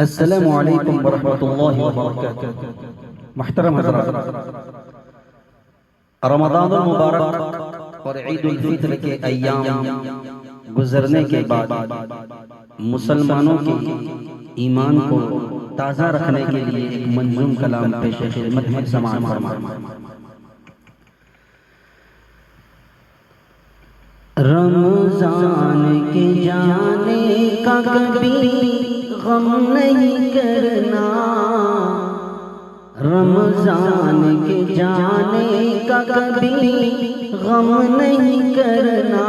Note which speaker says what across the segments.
Speaker 1: السلام علیکم ورحمۃ اللہ وبرکاتہ۔ محترم حضرات، رمضان المبارک اور عید الفطر کے ایام گزرنے کے بعد مسلمانوں کے ایمان کو تازہ رکھنے کے لیے ایک منظوم کلام پیش خدمت ہے، سماعت فرمائیں۔ رمضان کے جانے کا کبھی غم نہیں کرنا، رمضان کے جانے کا کبھی غم نہیں کرنا،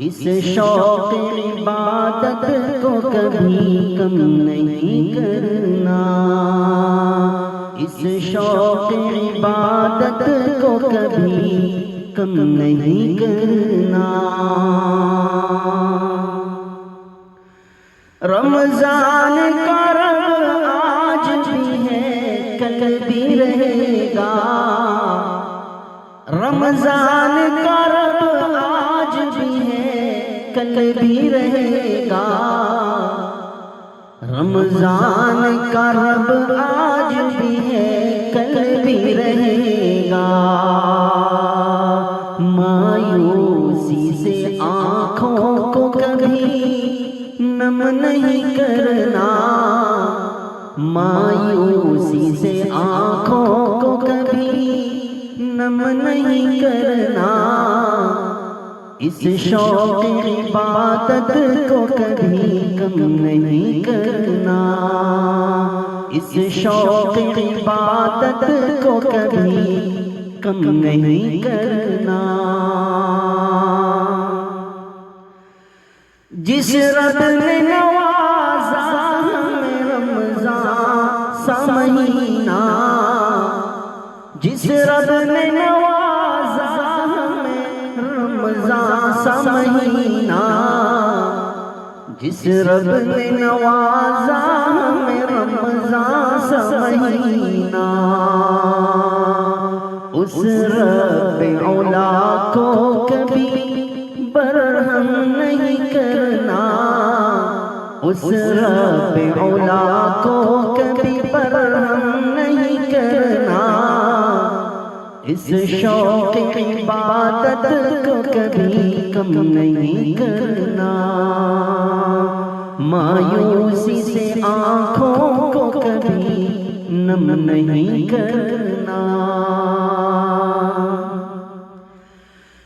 Speaker 1: اس شوق عبادت کو کبھی کم نہیں کرنا، اس شوق عبادت کو کبھی کم نہیں کرنا۔ رمضان کا رب آج بھی ہے کل بھی رہے گا، رمضان کا رب آج بھی ہے کل بھی رہے گا، رمضان کا رب آج بھی ہے کل بھی رہے گا۔ مایوسی سے آنکھوں کو کبھی نم نہیں کرنا، مایوسی سے آنکھوں کو کبھی نم نہیں کرنا، اس شوق عبادت کو کبھی کم نہیں کرنا، اس شوق عبادت کو کبھی کم نہیں کرنا۔ جس رب نے نوازا ہمیں رمضان سا مہینہ، جس رب نے نوازا ہمیں رمضان سا مہینہ، جس رب نے نوازا ہمیں رمضان سا مہینہ، اس رب اولا کو کبھی برہم نہیں کرنا، اس رب اولا کو کبھی برہم نہیں کرنا، اس شوق عبادت کو کبھی کم نہیں کرنا، مایوسی سے آنکھوں کو کبھی نم نہیں کرنا۔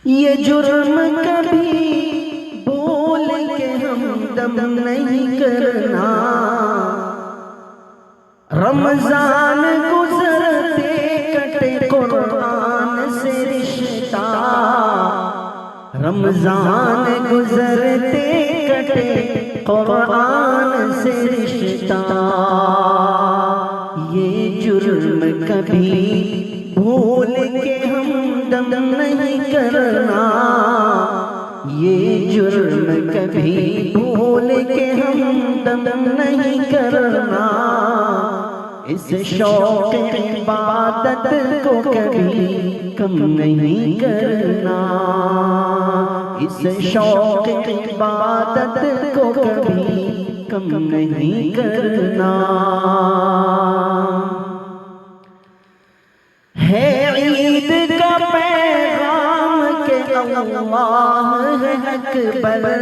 Speaker 1: یہ جرم کبھی بول کے ہم دم نہیں کرنا، رمضان گزرتے کٹے قرآن سے رشتہ، رمضان گزرتے کٹے قرآن سے رشتہ، یہ جرم کبھی بھول کے ہم دم نہیں کرنا، یہ جرم کبھی بھول کے ہم دم نہیں کرنا، اس شوق عبادت کو کبھی کم نہیں کرنا، اس شوق عبادت کو کبھی کم نہیں کرنا۔ ہے عید کا پیغام کہ اللہ ہے اکبر،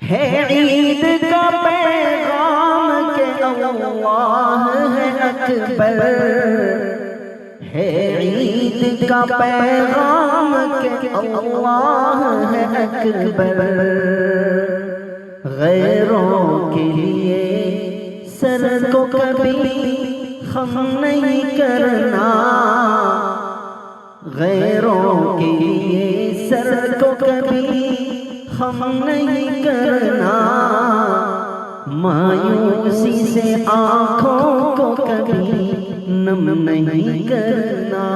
Speaker 1: ہے عید کا پیغام کہ اللہ ہے اکبر، ہے عید کا پیغام کہ اللہ ہے اکبر، غیروں کے لیے سر کو کبھی خم نہیں کرنا، غیروں کے لیے سر کو کبھی خم نہیں کرنا، مایوسی سے آنکھوں کو کبھی نم نہیں کرنا،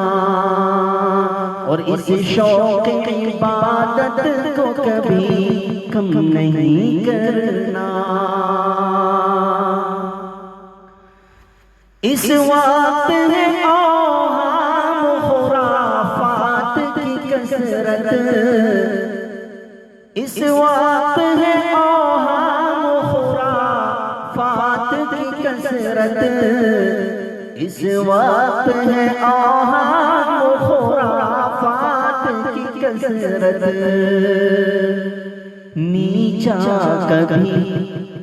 Speaker 1: اور اس شوق عبادت کو کبھی کم نہیں کرنا۔ اس وقت ہے اوہام خرافات کی کثرت، اس وقت ہے اوہام کثرت، اس وقت ہے اوہام و خرافات کی کثرت، نیچا کبھی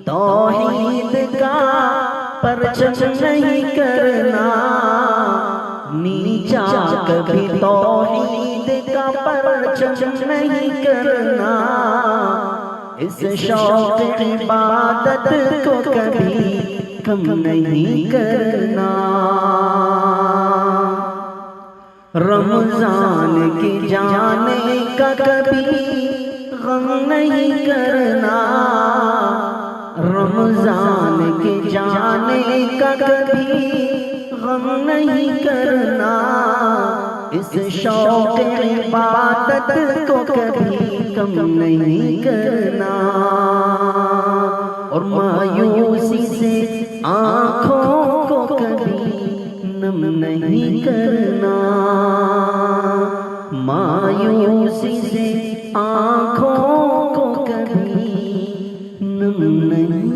Speaker 1: توحید کا پرچم نہیں کرنا، نیچا کبھی توحید کا پرچم نہیں کرنا، اس شوق عبادت کو کبھی کم نہیں کرنا، رمضان کے جانے کا کبھی غم نہیں کرنا، رمضان کے جانے کا کبھی غم نہیں کرنا، اس شوق عبادت کو کبھی کم نہیں کرنا، اور مایوسی سے آنکھوں کو کبھی نم نہیں کرنا، مایوسی سے آنکھوں کو کبھی نم نہیں